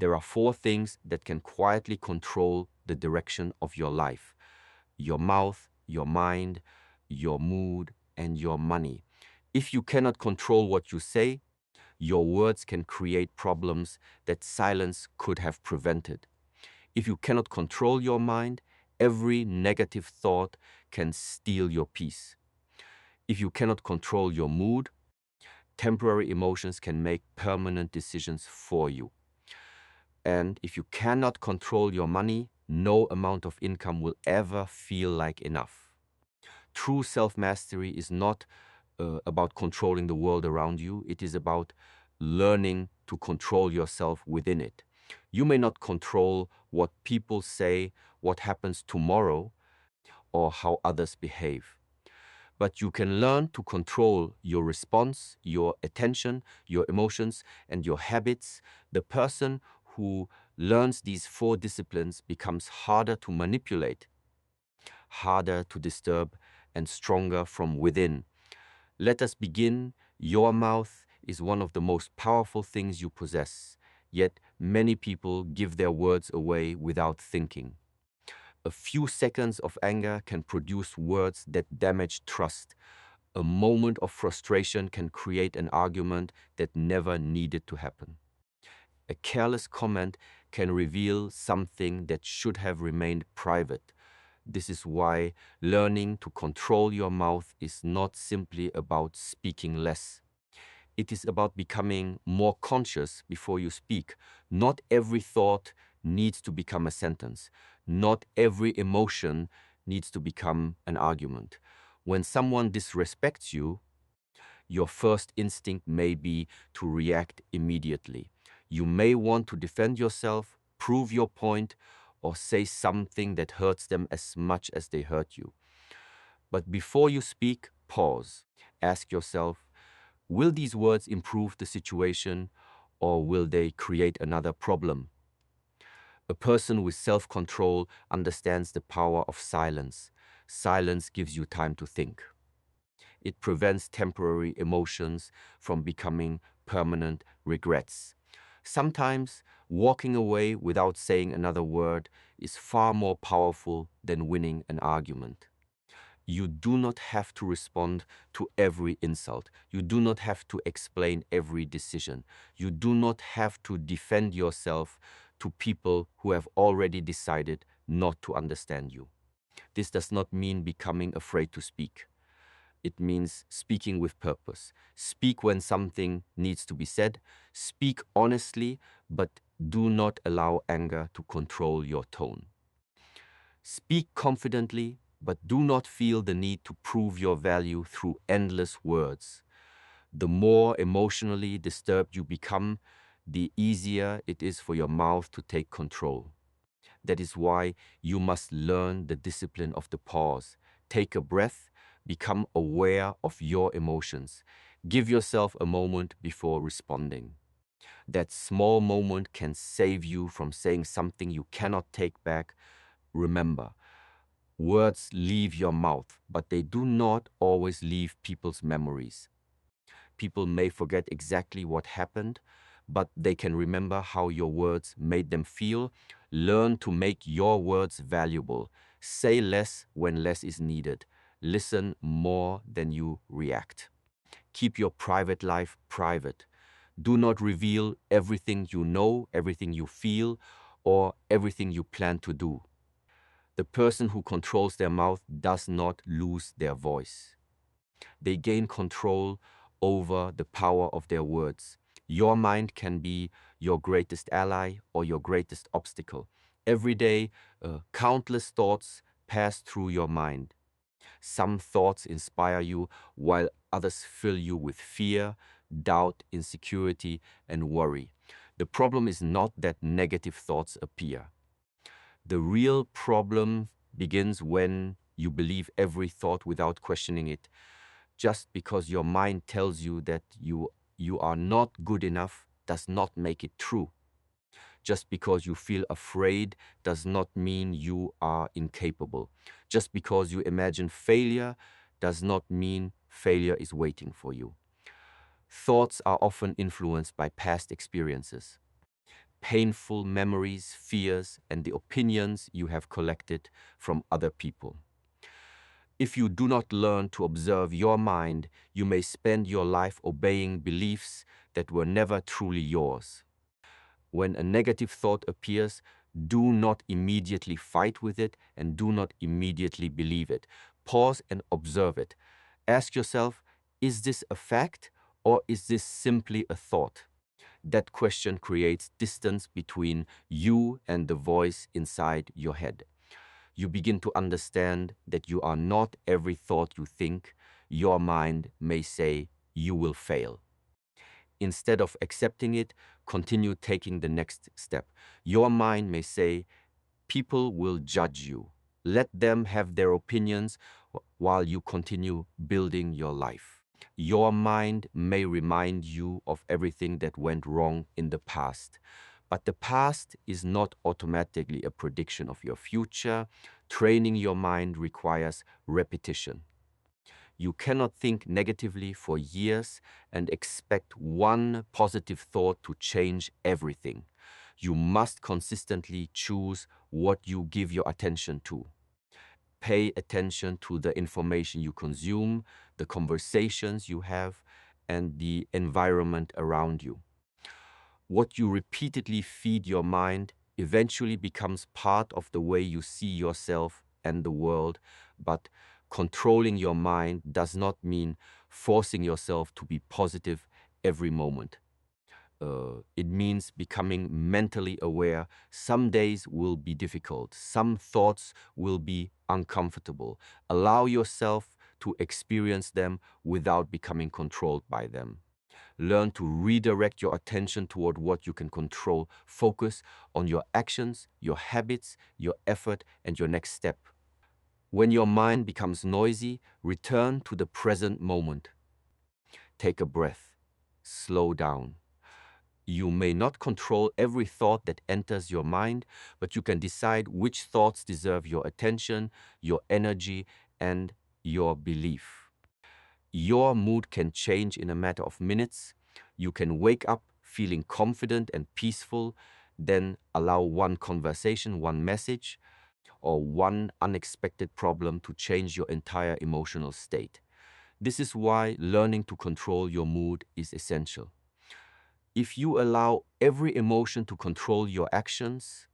There are 4 things that can quietly control the direction of your life: your mouth, your mind, your mood, and your money. If you cannot control what you say, your words can create problems that silence could have prevented. If you cannot control your mind, every negative thought can steal your peace. If you cannot control your mood, temporary emotions can make permanent decisions for you. And if you cannot control your money, no amount of income will ever feel like enough. True self-mastery is not about controlling the world around you. It is about learning to control yourself within it. You may not control what people say, what happens tomorrow, or how others behave. But you can learn to control your response, your attention, your emotions, and your habits. The person who learns these 4 disciplines becomes harder to manipulate, harder to disturb, and stronger from within. Let us begin. Your mouth is one of the most powerful things you possess, yet many people give their words away without thinking. A few seconds of anger can produce words that damage trust. A moment of frustration can create an argument that never needed to happen. A careless comment can reveal something that should have remained private. This is why learning to control your mouth is not simply about speaking less. It is about becoming more conscious before you speak. Not every thought needs to become a sentence. Not every emotion needs to become an argument. When someone disrespects you, your first instinct may be to react immediately. You may want to defend yourself, prove your point, or say something that hurts them as much as they hurt you. But before you speak, pause. Ask yourself, will these words improve the situation, or will they create another problem? A person with self-control understands the power of silence. Silence gives you time to think. It prevents temporary emotions from becoming permanent regrets. Sometimes walking away without saying another word is far more powerful than winning an argument. You do not have to respond to every insult. You do not have to explain every decision. You do not have to defend yourself to people who have already decided not to understand you. This does not mean becoming afraid to speak. It means speaking with purpose. Speak when something needs to be said. Speak honestly, but do not allow anger to control your tone. Speak confidently, but do not feel the need to prove your value through endless words. The more emotionally disturbed you become, the easier it is for your mouth to take control. That is why you must learn the discipline of the pause. Take a breath, become aware of your emotions. Give yourself a moment before responding. That small moment can save you from saying something you cannot take back. Remember, words leave your mouth, but they do not always leave people's memories. People may forget exactly what happened, but they can remember how your words made them feel. Learn to make your words valuable. Say less when less is needed. Listen more than you react. Keep your private life private. Do not reveal everything you know, everything you feel, or everything you plan to do. The person who controls their mouth does not lose their voice. They gain control over the power of their words. Your mind can be your greatest ally or your greatest obstacle. Every day, countless thoughts pass through your mind. Some thoughts inspire you, while others fill you with fear, doubt, insecurity, and worry. The problem is not that negative thoughts appear. The real problem begins when you believe every thought without questioning it. Just because your mind tells you that you are not good enough does not make it true. Just because you feel afraid does not mean you are incapable. Just because you imagine failure does not mean failure is waiting for you. Thoughts are often influenced by past experiences. painful memories, fears, and the opinions you have collected from other people. If you do not learn to observe your mind, you may spend your life obeying beliefs that were never truly yours. When a negative thought appears, do not immediately fight with it and do not immediately believe it. Pause and observe it. Ask yourself, is this a fact or is this simply a thought? That question creates distance between you and the voice inside your head. You begin to understand that you are not every thought you think. Your mind may say you will fail. Instead of accepting it, continue taking the next step. Your mind may say, people will judge you. Let them have their opinions while you continue building your life. Your mind may remind you of everything that went wrong in the past. But the past is not automatically a prediction of your future. Training your mind requires repetition. You cannot think negatively for years and expect one positive thought to change everything. You must consistently choose what you give your attention to. Pay attention to the information you consume, the conversations you have, and the environment around you. What you repeatedly feed your mind eventually becomes part of the way you see yourself and the world, but controlling your mind does not mean forcing yourself to be positive every moment. It means becoming mentally aware. Some days will be difficult. Some thoughts will be uncomfortable. Allow yourself to experience them without becoming controlled by them. Learn to redirect your attention toward what you can control. Focus on your actions, your habits, your effort, and your next step. When your mind becomes noisy, return to the present moment. Take a breath. Slow down. You may not control every thought that enters your mind, but you can decide which thoughts deserve your attention, your energy, and your belief. Your mood can change in a matter of minutes. You can wake up feeling confident and peaceful, then allow one conversation, one message, or one unexpected problem to change your entire emotional state. This is why learning to control your mood is essential. If you allow every emotion to control your actions,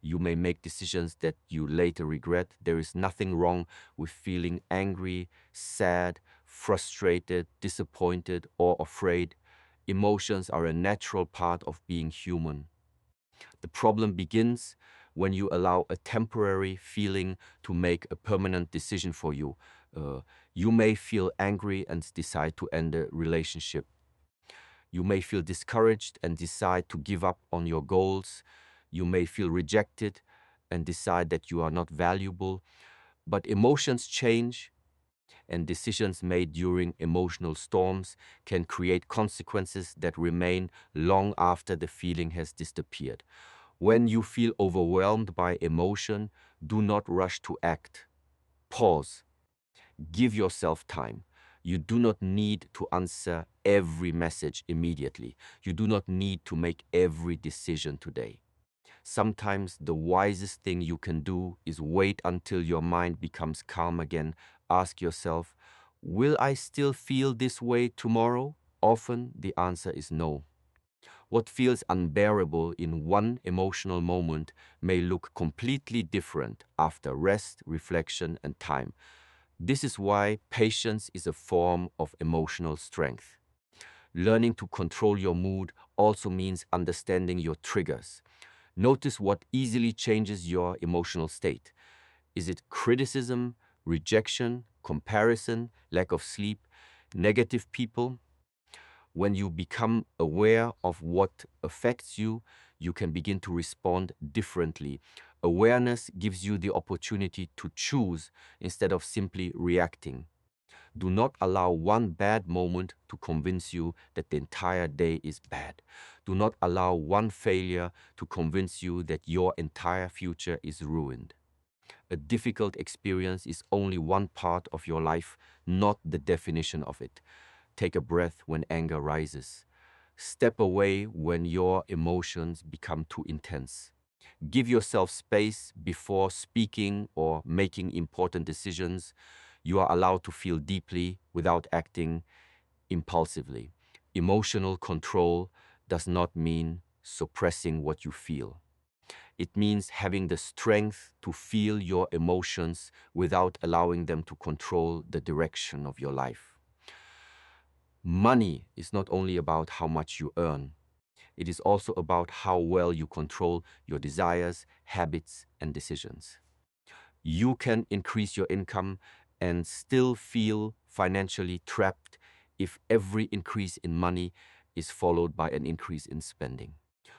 you may make decisions that you later regret. There is nothing wrong with feeling angry, sad, frustrated, disappointed, or afraid. Emotions are a natural part of being human. The problem begins when you allow a temporary feeling to make a permanent decision for you. You may feel angry and decide to end a relationship. You may feel discouraged and decide to give up on your goals. You may feel rejected and decide that you are not valuable. But emotions change, and decisions made during emotional storms can create consequences that remain long after the feeling has disappeared. When you feel overwhelmed by emotion, do not rush to act. Pause. Give yourself time. You do not need to answer every message immediately. You do not need to make every decision today. Sometimes the wisest thing you can do is wait until your mind becomes calm again. Ask yourself, will I still feel this way tomorrow? Often the answer is no. What feels unbearable in one emotional moment may look completely different after rest, reflection, and time. This is why patience is a form of emotional strength. Learning to control your mood also means understanding your triggers. Notice what easily changes your emotional state. Is it criticism, rejection, comparison, lack of sleep, negative people? When you become aware of what affects you, you can begin to respond differently. Awareness gives you the opportunity to choose instead of simply reacting. Do not allow one bad moment to convince you that the entire day is bad. Do not allow one failure to convince you that your entire future is ruined. A difficult experience is only one part of your life, not the definition of it. Take a breath when anger rises. Step away when your emotions become too intense. Give yourself space before speaking or making important decisions. You are allowed to feel deeply without acting impulsively. Emotional control does not mean suppressing what you feel. It means having the strength to feel your emotions without allowing them to control the direction of your life. Money is not only about how much you earn, it is also about how well you control your desires, habits, and decisions. You can increase your income and still feel financially trapped if every increase in money is followed by an increase in spending.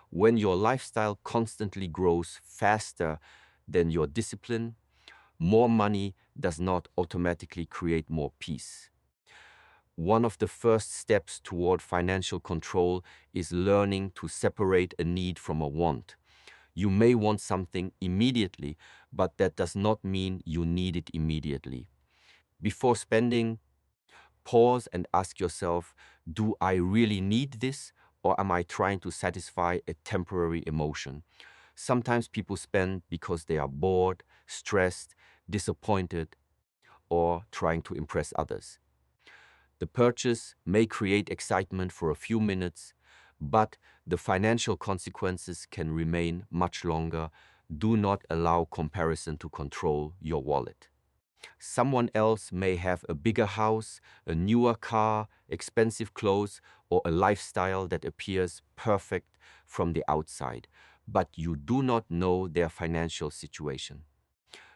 When your lifestyle constantly grows faster than your discipline, more money does not automatically create more peace. One of the first steps toward financial control is learning to separate a need from a want. You may want something immediately, but that does not mean you need it immediately. Before spending, pause and ask yourself, do I really need this, or am I trying to satisfy a temporary emotion? Sometimes people spend because they are bored, stressed, disappointed, or trying to impress others. The purchase may create excitement for a few minutes, but the financial consequences can remain much longer. Do not allow comparison to control your wallet. Someone else may have a bigger house, a newer car, expensive clothes, or a lifestyle that appears perfect from the outside, but you do not know their financial situation.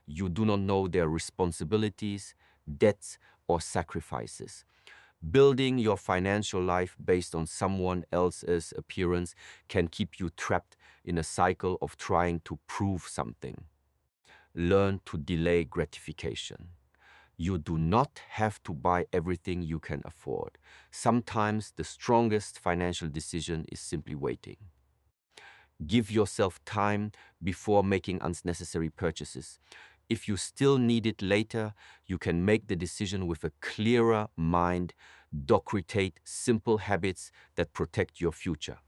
You do not know their responsibilities, debts, or sacrifices. Building your financial life based on someone else's appearance can keep you trapped in a cycle of trying to prove something. Learn to delay gratification. You do not have to buy everything you can afford. Sometimes the strongest financial decision is simply waiting. Give yourself time before making unnecessary purchases. If you still need it later, you can make the decision with a clearer mind. Create simple habits that protect your future.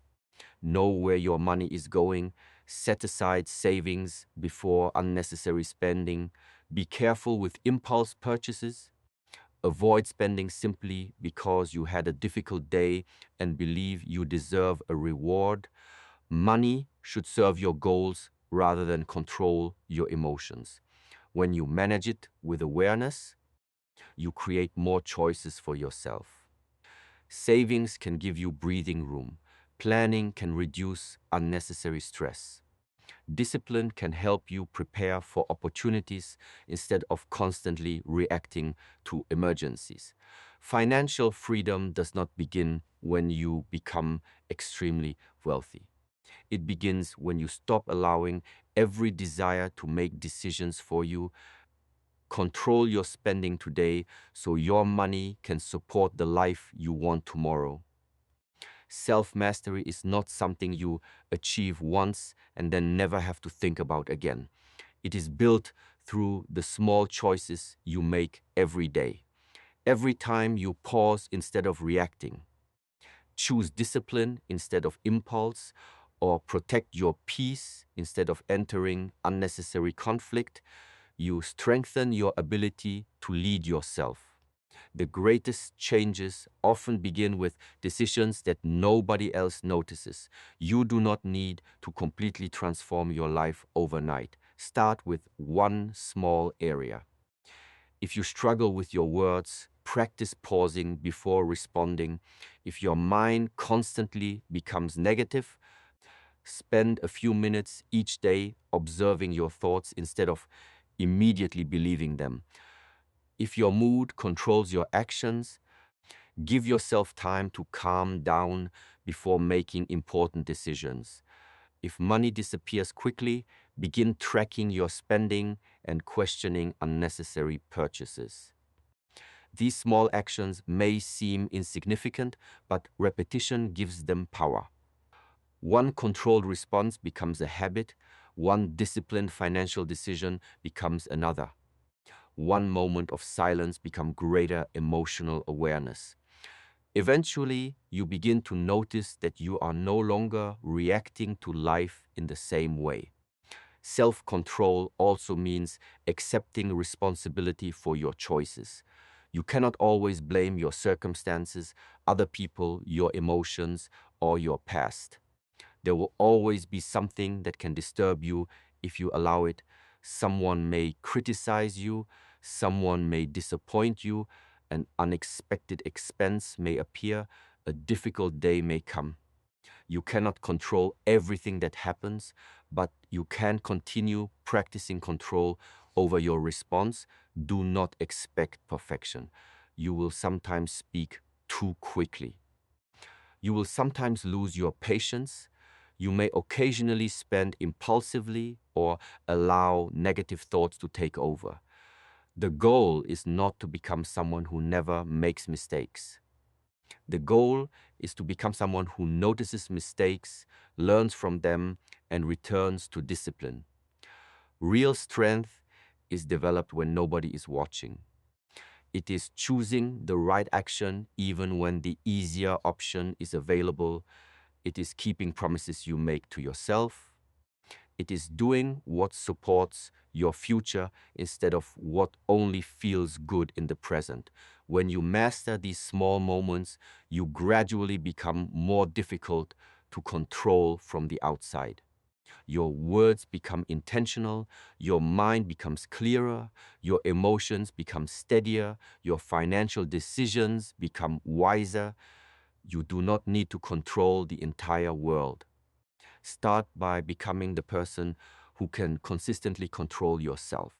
Know where your money is going. Set aside savings before unnecessary spending. Be careful with impulse purchases. Avoid spending simply because you had a difficult day and believe you deserve a reward. Money should serve your goals rather than control your emotions. When you manage it with awareness, you create more choices for yourself. Savings can give you breathing room. Planning can reduce unnecessary stress. Discipline can help you prepare for opportunities instead of constantly reacting to emergencies. Financial freedom does not begin when you become extremely wealthy. It begins when you stop allowing every desire to make decisions for you. Control your spending today so your money can support the life you want tomorrow. Self-mastery is not something you achieve once and then never have to think about again. It is built through the small choices you make every day. Every time you pause instead of reacting, choose discipline instead of impulse, or protect your peace instead of entering unnecessary conflict, you strengthen your ability to lead yourself. The greatest changes often begin with decisions that nobody else notices. You do not need to completely transform your life overnight. Start with one small area. If you struggle with your words, practice pausing before responding. If your mind constantly becomes negative, spend a few minutes each day observing your thoughts instead of immediately believing them. If your mood controls your actions, give yourself time to calm down before making important decisions. If money disappears quickly, begin tracking your spending and questioning unnecessary purchases. These small actions may seem insignificant, but repetition gives them power. One controlled response becomes a habit. One disciplined financial decision becomes another. One moment of silence becomes greater emotional awareness. Eventually, you begin to notice that you are no longer reacting to life in the same way. Self-control also means accepting responsibility for your choices. You cannot always blame your circumstances, other people, your emotions, or your past. There will always be something that can disturb you if you allow it. Someone may criticize you, someone may disappoint you, an unexpected expense may appear, a difficult day may come. You cannot control everything that happens, but you can continue practicing control over your response. Do not expect perfection. You will sometimes speak too quickly. You will sometimes lose your patience. You may occasionally spend impulsively or allow negative thoughts to take over. The goal is not to become someone who never makes mistakes. The goal is to become someone who notices mistakes, learns from them, and returns to discipline. Real strength is developed when nobody is watching. It is choosing the right action even when the easier option is available. It is keeping promises you make to yourself. It is doing what supports your future instead of what only feels good in the present. When you master these small moments, you gradually become more difficult to control from the outside. Your words become intentional, your mind becomes clearer, your emotions become steadier, your financial decisions become wiser. You do not need to control the entire world. Start by becoming the person who can consistently control yourself.